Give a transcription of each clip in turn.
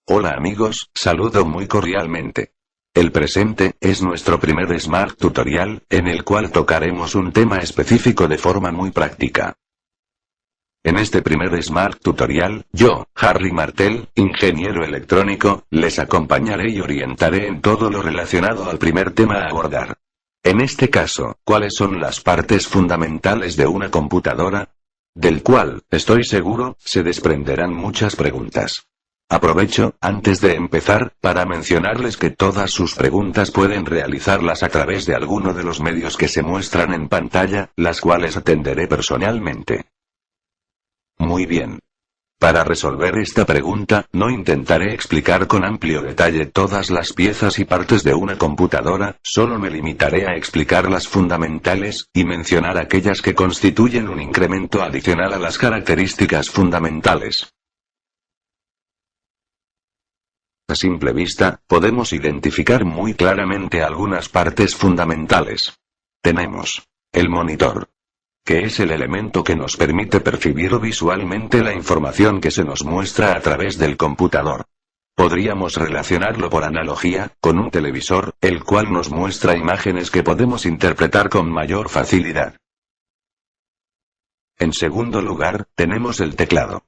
Hola amigos, saludo muy cordialmente. El presente es nuestro primer Smart Tutorial, en el cual tocaremos un tema específico de forma muy práctica. En este primer Smart Tutorial, yo, Harry Martel, ingeniero electrónico, les acompañaré y orientaré en todo lo relacionado al primer tema a abordar. En este caso, ¿cuáles son las partes fundamentales de una computadora? Del cual, estoy seguro, se desprenderán muchas preguntas. Aprovecho, antes de empezar, para mencionarles que todas sus preguntas pueden realizarlas a través de alguno de los medios que se muestran en pantalla, las cuales atenderé personalmente. Muy bien. Para resolver esta pregunta, no intentaré explicar con amplio detalle todas las piezas y partes de una computadora, solo me limitaré a explicar las fundamentales, y mencionar aquellas que constituyen un incremento adicional a las características fundamentales. A simple vista, podemos identificar muy claramente algunas partes fundamentales. Tenemos el monitor, que es el elemento que nos permite percibir visualmente la información que se nos muestra a través del computador. Podríamos relacionarlo por analogía, con un televisor, el cual nos muestra imágenes que podemos interpretar con mayor facilidad. En segundo lugar, tenemos el teclado,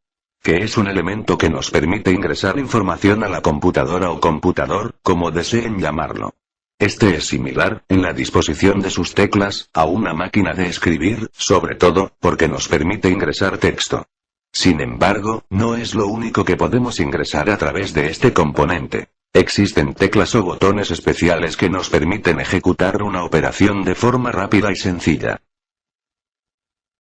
que es un elemento que nos permite ingresar información a la computadora o computador, como deseen llamarlo. Este es similar, en la disposición de sus teclas, a una máquina de escribir, sobre todo, porque nos permite ingresar texto. Sin embargo, no es lo único que podemos ingresar a través de este componente. Existen teclas o botones especiales que nos permiten ejecutar una operación de forma rápida y sencilla.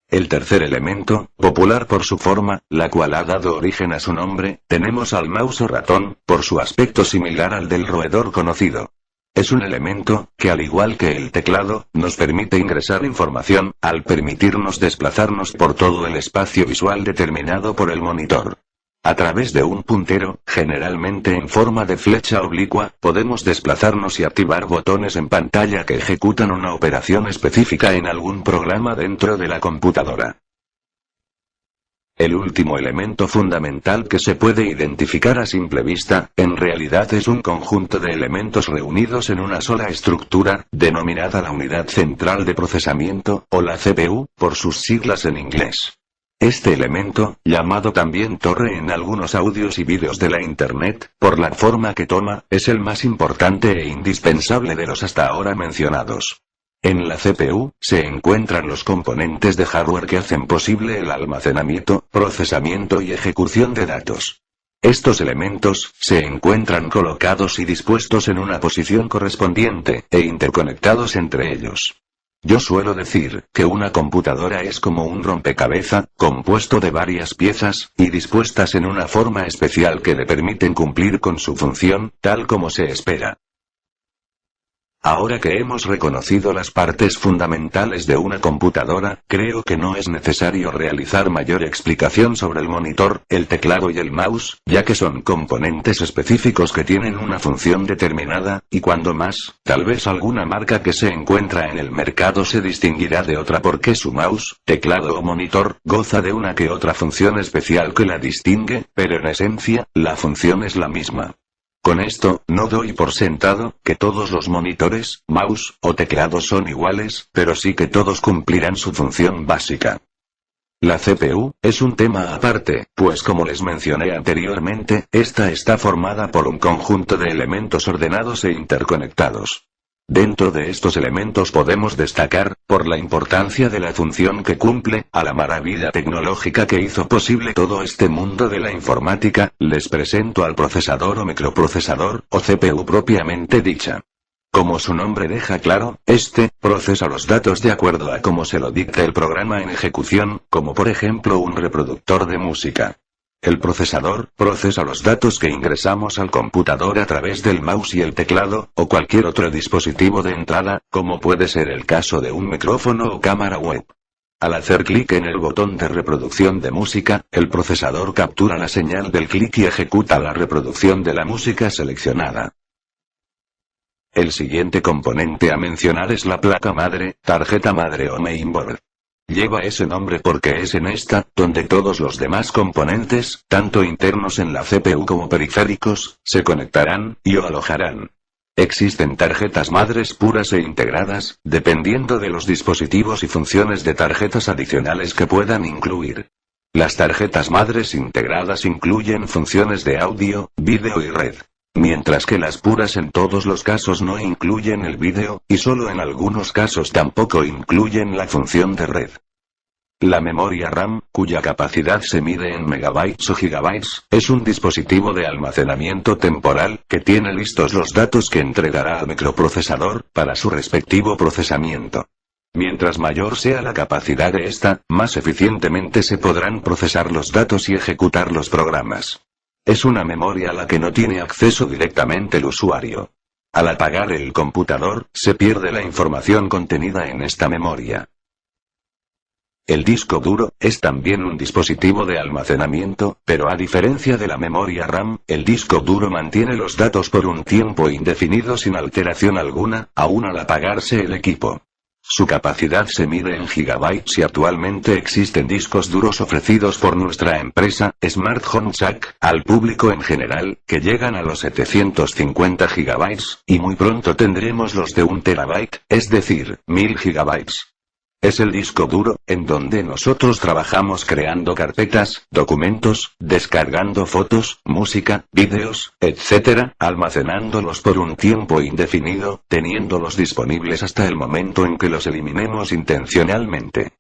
El tercer elemento, popular por su forma, la cual ha dado origen a su nombre, tenemos al mouse o ratón, por su aspecto similar al del roedor conocido. Es un elemento, que al igual que el teclado, nos permite ingresar información, al permitirnos desplazarnos por todo el espacio visual determinado por el monitor. A través de un puntero, generalmente en forma de flecha oblicua, podemos desplazarnos y activar botones en pantalla que ejecutan una operación específica en algún programa dentro de la computadora. El último elemento fundamental que se puede identificar a simple vista, en realidad es un conjunto de elementos reunidos en una sola estructura, denominada la unidad central de procesamiento, o la CPU, por sus siglas en inglés. Este elemento, llamado también torre en algunos audios y vídeos de la Internet, por la forma que toma, es el más importante e indispensable de los hasta ahora mencionados. En la CPU, se encuentran los componentes de hardware que hacen posible el almacenamiento, procesamiento y ejecución de datos. Estos elementos, se encuentran colocados y dispuestos en una posición correspondiente, e interconectados entre ellos. Yo suelo decir, que una computadora es como un rompecabezas, compuesto de varias piezas, y dispuestas en una forma especial que le permiten cumplir con su función, tal como se espera. Ahora que hemos reconocido las partes fundamentales de una computadora, creo que no es necesario realizar mayor explicación sobre el monitor, el teclado y el mouse, ya que son componentes específicos que tienen una función determinada, y cuando más, tal vez alguna marca que se encuentra en el mercado se distinguirá de otra porque su mouse, teclado o monitor, goza de una que otra función especial que la distingue, pero en esencia, la función es la misma. Con esto, no doy por sentado, que todos los monitores, mouse, o teclados son iguales, pero sí que todos cumplirán su función básica. La CPU, es un tema aparte, pues como les mencioné anteriormente, esta está formada por un conjunto de elementos ordenados e interconectados. Dentro de estos elementos podemos destacar, por la importancia de la función que cumple, a la maravilla tecnológica que hizo posible todo este mundo de la informática, les presento al procesador o microprocesador, o CPU propiamente dicha. Como su nombre deja claro, este, procesa los datos de acuerdo a cómo se lo dicta el programa en ejecución, como por ejemplo un reproductor de música. El procesador, procesa los datos que ingresamos al computador a través del mouse y el teclado, o cualquier otro dispositivo de entrada, como puede ser el caso de un micrófono o cámara web. Al hacer clic en el botón de reproducción de música, el procesador captura la señal del clic y ejecuta la reproducción de la música seleccionada. El siguiente componente a mencionar es la placa madre, tarjeta madre o mainboard. Lleva ese nombre porque es en esta, donde todos los demás componentes, tanto internos en la CPU como periféricos, se conectarán, y o alojarán. Existen tarjetas madres puras e integradas, dependiendo de los dispositivos y funciones de tarjetas adicionales que puedan incluir. Las tarjetas madres integradas incluyen funciones de audio, vídeo y red. Mientras que las puras en todos los casos no incluyen el vídeo, y solo en algunos casos tampoco incluyen la función de red. La memoria RAM, cuya capacidad se mide en megabytes o gigabytes, es un dispositivo de almacenamiento temporal, que tiene listos los datos que entregará al microprocesador, para su respectivo procesamiento. Mientras mayor sea la capacidad de esta, más eficientemente se podrán procesar los datos y ejecutar los programas. Es una memoria a la que no tiene acceso directamente el usuario. Al apagar el computador, se pierde la información contenida en esta memoria. El disco duro es también un dispositivo de almacenamiento, pero a diferencia de la memoria RAM, el disco duro mantiene los datos por un tiempo indefinido sin alteración alguna, aún al apagarse el equipo. Su capacidad se mide en gigabytes y actualmente existen discos duros ofrecidos por nuestra empresa, Smart Home Jack, al público en general, que llegan a los 750 gigabytes, y muy pronto tendremos los de 1 terabyte, es decir, 1000 gigabytes. Es el disco duro, en donde nosotros trabajamos creando carpetas, documentos, descargando fotos, música, vídeos, etc., almacenándolos por un tiempo indefinido, teniéndolos disponibles hasta el momento en que los eliminemos intencionalmente.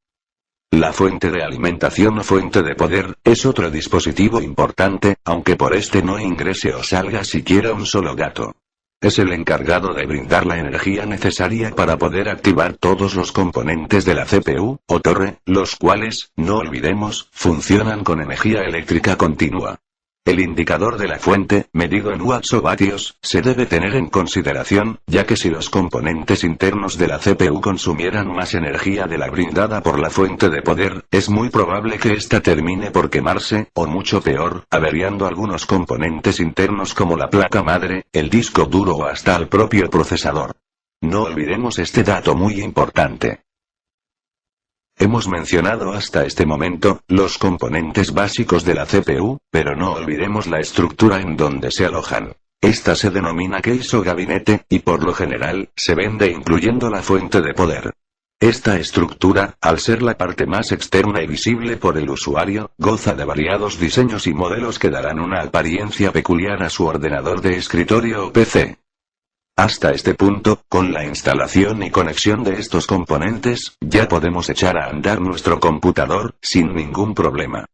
La fuente de alimentación o fuente de poder, es otro dispositivo importante, aunque por este no ingrese o salga siquiera un solo gato. Es el encargado de brindar la energía necesaria para poder activar todos los componentes de la CPU, o torre, los cuales, no olvidemos, funcionan con energía eléctrica continua. El indicador de la fuente, medido en watts o vatios, se debe tener en consideración, ya que si los componentes internos de la CPU consumieran más energía de la brindada por la fuente de poder, es muy probable que ésta termine por quemarse, o mucho peor, averiando algunos componentes internos como la placa madre, el disco duro o hasta el propio procesador. No olvidemos este dato muy importante. Hemos mencionado hasta este momento, los componentes básicos de la CPU, pero no olvidemos la estructura en donde se alojan. Esta se denomina case o gabinete, y por lo general, se vende incluyendo la fuente de poder. Esta estructura, al ser la parte más externa y visible por el usuario, goza de variados diseños y modelos que darán una apariencia peculiar a su ordenador de escritorio o PC. Hasta este punto, con la instalación y conexión de estos componentes, ya podemos echar a andar nuestro computador, sin ningún problema.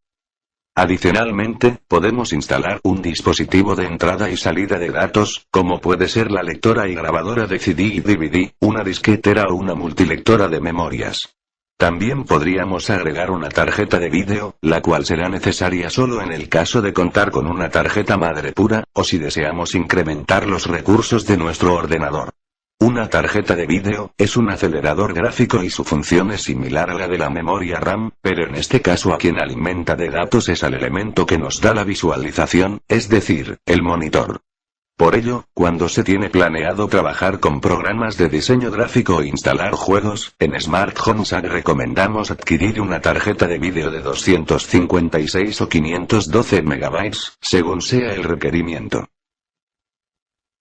Adicionalmente, podemos instalar un dispositivo de entrada y salida de datos, como puede ser la lectora y grabadora de CD y DVD, una disquetera o una multilectora de memorias. También podríamos agregar una tarjeta de vídeo, la cual será necesaria solo en el caso de contar con una tarjeta madre pura, o si deseamos incrementar los recursos de nuestro ordenador. Una tarjeta de vídeo es un acelerador gráfico y su función es similar a la de la memoria RAM, pero en este caso a quien alimenta de datos es al elemento que nos da la visualización, es decir, el monitor. Por ello, cuando se tiene planeado trabajar con programas de diseño gráfico o instalar juegos, en Smart Home Jack recomendamos adquirir una tarjeta de vídeo de 256 o 512 MB, según sea el requerimiento.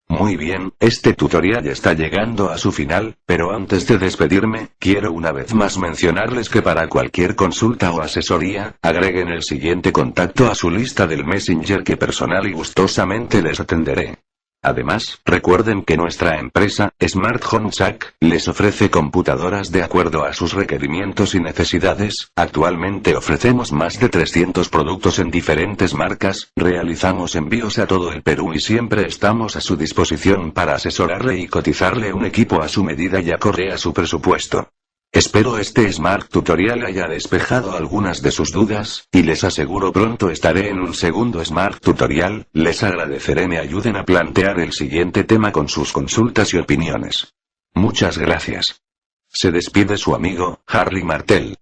Muy bien, este tutorial está llegando a su final, pero antes de despedirme, quiero una vez más mencionarles que para cualquier consulta o asesoría, agreguen el siguiente contacto a su lista del Messenger que personal y gustosamente les atenderé. Además, recuerden que nuestra empresa, Smart Home Jack, les ofrece computadoras de acuerdo a sus requerimientos y necesidades. Actualmente ofrecemos más de 300 productos en diferentes marcas, realizamos envíos a todo el Perú y siempre estamos a su disposición para asesorarle y cotizarle un equipo a su medida y acorde a su presupuesto. Espero este Smart Tutorial haya despejado algunas de sus dudas, y les aseguro pronto estaré en un segundo Smart Tutorial. Les agradeceré me ayuden a plantear el siguiente tema con sus consultas y opiniones. Muchas gracias. Se despide su amigo, Harry Martel.